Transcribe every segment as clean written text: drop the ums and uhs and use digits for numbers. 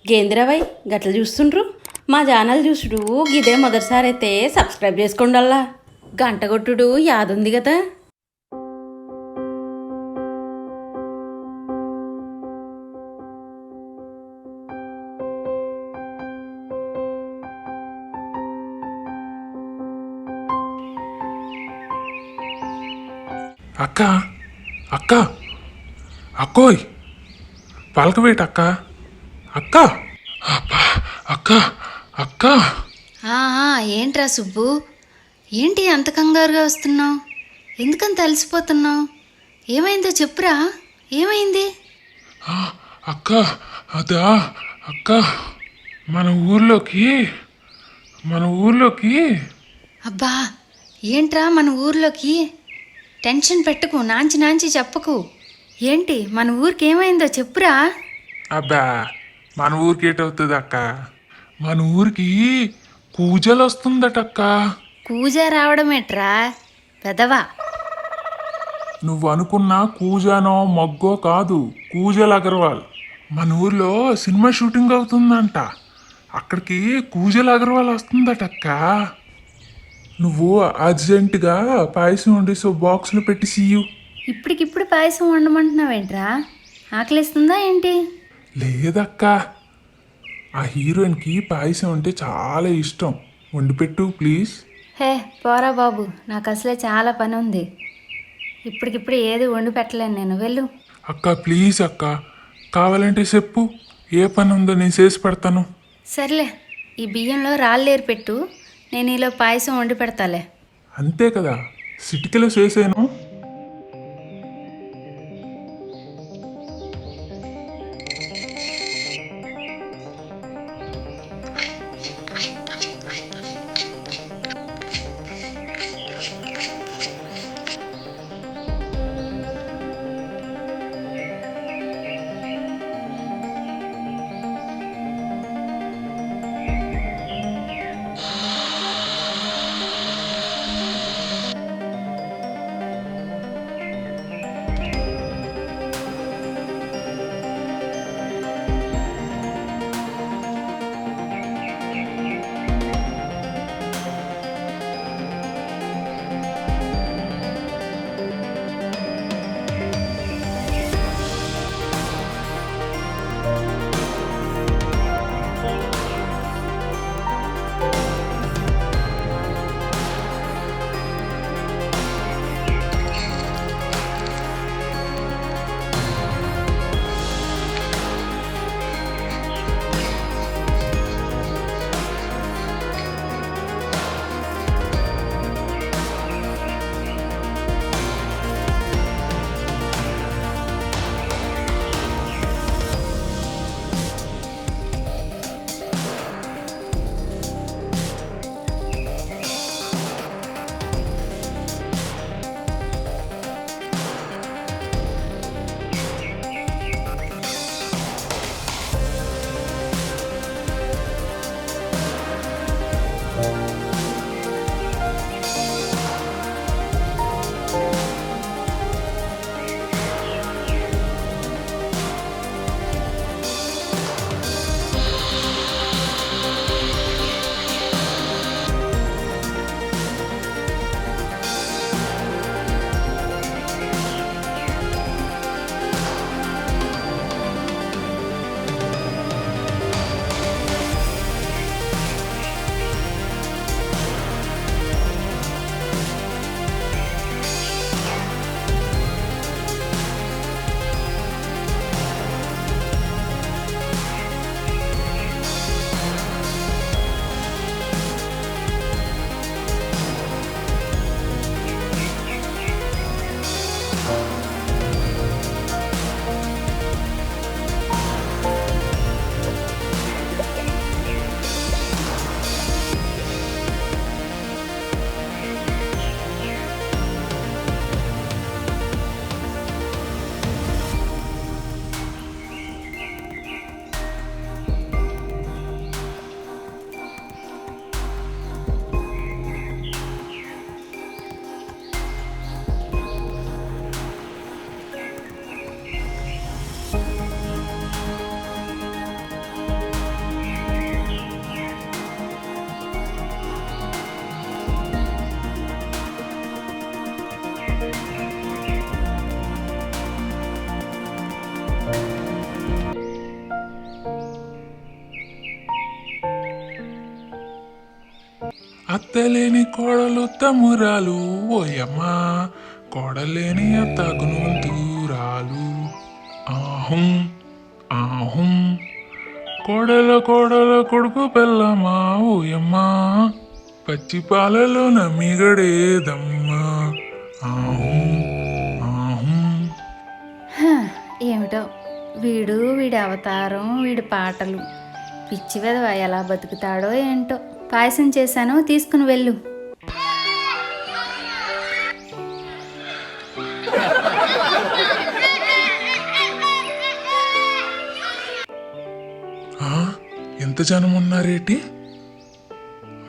గేంద్రవై గట్ల చూస్తుండ్రు మా ఛానల్ చూసుడు గిదే మొదటిసారి అయితే సబ్స్క్రైబ్ చేసుకోండల్లా గంట కొట్టుడు యాదుంది కదా. అక్క అక్క అక్కోయ్ పలకవేట అక్క అక్క అబ్బా, అక్క అక్క ఏంట్రా సుబ్బు, ఏంటి అంత కంగారుగా వస్తున్నావు? ఎందుకంత అలసిపోతున్నావు? ఏమైందో చెప్పురా, ఏమైంది? అక్క అదా అక్క మన ఊర్లోకి అబ్బా, ఏంట్రా మన ఊర్లోకి? టెన్షన్ పెట్టుకు, నాంచి చెప్పకు. ఏంటి మన ఊరికి ఏమైందో చెప్పురా. అబ్బా మన ఊరికి ఏటవుతుంది అక్క, మన ఊరికి కూజలు వస్తుందటక్క. కూజ రావడమేట్రా పెదవా? నువ్వు అనుకున్న కూజానో మొగ్గో కాదు, కూజల్ అగర్వాల్. మన ఊర్లో సినిమా షూటింగ్ అవుతుందంట, అక్కడికి కూజల్ అగర్వాల్ వస్తుందటక్క. నువ్వు అర్జెంటుగా పాయసం వండేసి బాక్స్లో పెట్టి సీయు. ఇప్పటికిప్పుడు పాయసం వండమంటున్నావేంట్రా? ఆకలిస్తుందా ఏంటి? లేదక్క, ఆ హీరోయిన్కి పాయసం అంటే చాలా ఇష్టం, వండిపెట్టు ప్లీజ్. హే పోరా బాబు, నాకు అసలే చాలా పని ఉంది. ఇప్పటికిప్పుడు ఏది వండి పెట్టలేను నేను, వెళ్ళు. అక్క ప్లీజ్ అక్క, కావాలంటే చెప్పు, ఏ పని ఉందో నేను చేసి పెడతాను. సర్లే, ఈ బియ్యంలో రాళ్ళేరు పెట్టు, నేను ఈలో పాయసం వండి పెడతాలే. అంతే కదా, సిటికలో చేసాను. అత్తలేని కోడలు తమ్మురాలు ఓయమ్మా కోడలేని అత్త గుణవంతురాలు ఆహుం ఆహుం కోడల కోడల కొడుకు పెళ్ళమా ఓయమ్మా పచ్చి పాలలో నమ్మిగడేదమ్మా ఆహుం ఆహుం. ఏమిటో వీడి అవతారం వీడి పాటలు పిచ్చి వెధవ ఎలా బతుకుతాడో ఏంటో. పాయసం చేశాను, తీసుకుని వెళ్ళు. ఎంత జనం ఉన్నారేటి?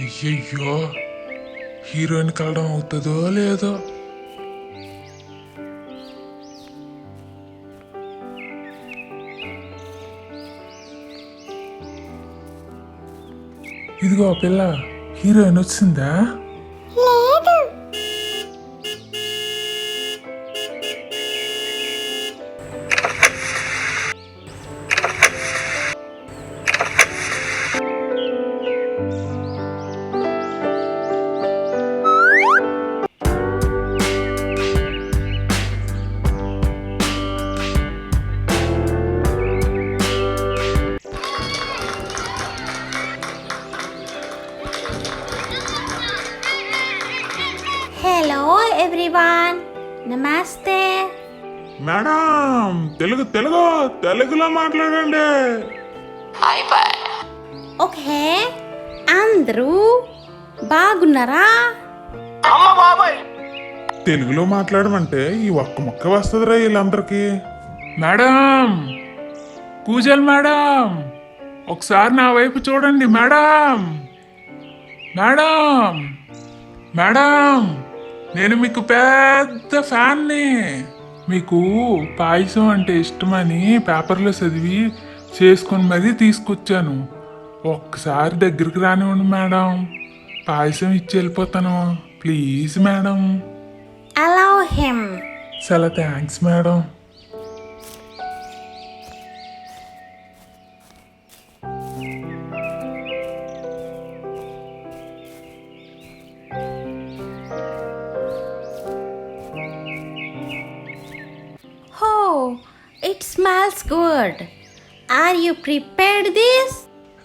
అయ్యయ్యో, హీరోయిన్ కలడం అవుతుందో లేదో. ఇదిగో పిల్ల, హీరోయిన్ వచ్చిందా? హలో ఎవ్రీవన్, నమస్తే. మేడం, తెలుగులో మాట్లాడండి. ఓకే, అందరూ బాగున్నారా? తెలుగులో మాట్లాడమంటే ఈ ఒక్క ముక్క వస్తుందిరా వీళ్ళందరికీ. మేడం, పూజలు మేడం, ఒకసారి నా వైపు చూడండి మేడం. మేడం మేడం, నేను మీకు పెద్ద ఫ్యాన్ని. మీకు పాయసం అంటే ఇష్టమని పేపర్లో చదివి చేసుకొని మరీ తీసుకొచ్చాను. ఒక్కసారి దగ్గరికి రానివ్వండి మేడం, పాయసం ఇచ్చి వెళ్ళిపోతాను ప్లీజ్ మేడం. Allow him. చాలా thanks madam. Oh, it smells good. Are you prepared this?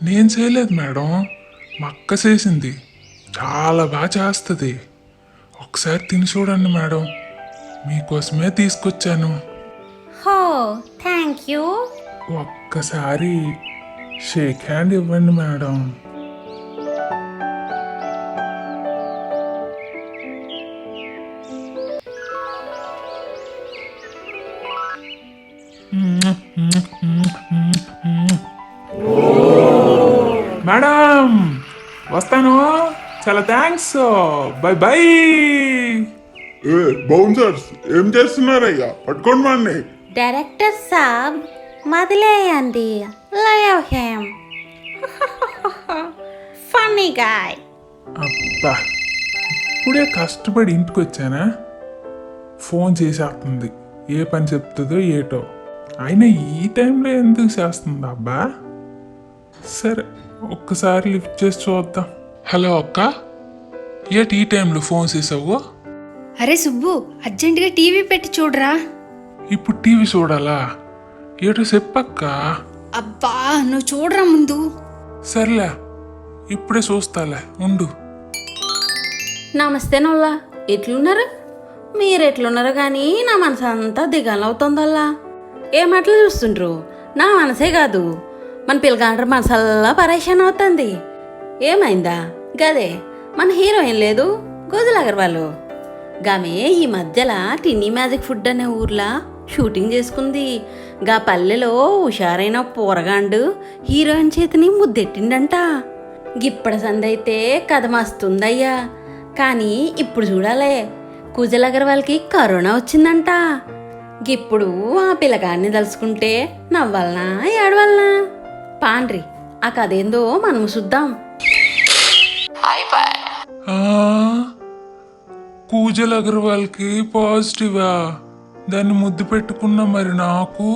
నేను చేయలేదు మేడం, మా అక్క చేసింది. చాలా బాగా చేస్తుంది. ఒకసారి తిని చూడండి మేడం, మీకోసమే తీసుకొచ్చాను. Oh, thank you. ఒక్కసారి షేక్ హ్యాండ్ ఇవ్వండి మేడం. మేడం, వస్తాను. చాలా థ్యాంక్స్. By by. బౌన్సర్స్ ఏం చేస్తున్నారయ్యా? పట్టుకోండి వాడిని. డైరెక్టర్ సాబ్, వదిలేయండి. Leave him. Funny guy. అబ్బా, ఇప్పుడే కష్టపడి ఇంటికి వచ్చానా, ఫోన్ చేసేస్తుంది. ఏ పని చెప్తుందో ఏటో. అయినా ఈ టైంలో ఎందుకు చేస్తుంది అబ్బా? సరే, ఒక్కసారి లిఫ్ట్ చేసి చూద్దాం. హలో అక్క, ఏటి ఈ టైంలో ఫోన్ చేసావు? అరే సుబ్బు, అర్జెంటుగా టీవీ పెట్టి చూడరా. ఇప్పుడు టీవీ చూడాలా? ఏటో చెప్పక్క. అబ్బా, నువ్వు చూడరా ముందు. సర్లే, ఇప్పుడే చూస్తాలే, ఉండు. నమస్తే నోళ్ళ, ఎట్లున్నారు? మీరు ఎట్లున్నారు కానీ నా మనసు అంతా దిగాలవుతుందల్లా. ఏ మాటలు చూస్తుండ్రు? నా మనసే కాదు, మన పిల్లగాండ్ర మనసల్లా పరేషాన్ అవుతుంది. ఏమైందా? గదే మన హీరోయిన్ లేదు, గోజల్ అగర్వాల్. గామే ఈ మధ్యలో టిన్నీ మ్యాజిక్ ఫుడ్ అనే ఊర్లో షూటింగ్ చేసుకుంది. గా పల్లెలో హుషారైన పోరగాండు హీరోయిన్ చేతిని ముద్దెట్టిండంట. గిప్పటి సందైతే కథ మస్తుందయ్యా. కానీ ఇప్పుడు చూడాలే, కుజల్ అగర్వాల్కి కరోనా వచ్చిందంట. గిప్పుడు ఆ పిల్లగాడిని తలుచుకుంటే నవ్వాలనా ఏడవాలనా? పాండ్రి, ఆ కథ ఏందో మనము చూద్దాం. కూజల్ అగర్వాల్కి పాజిటివా? దాన్ని ముద్దు పెట్టుకున్నా మరి నాకు.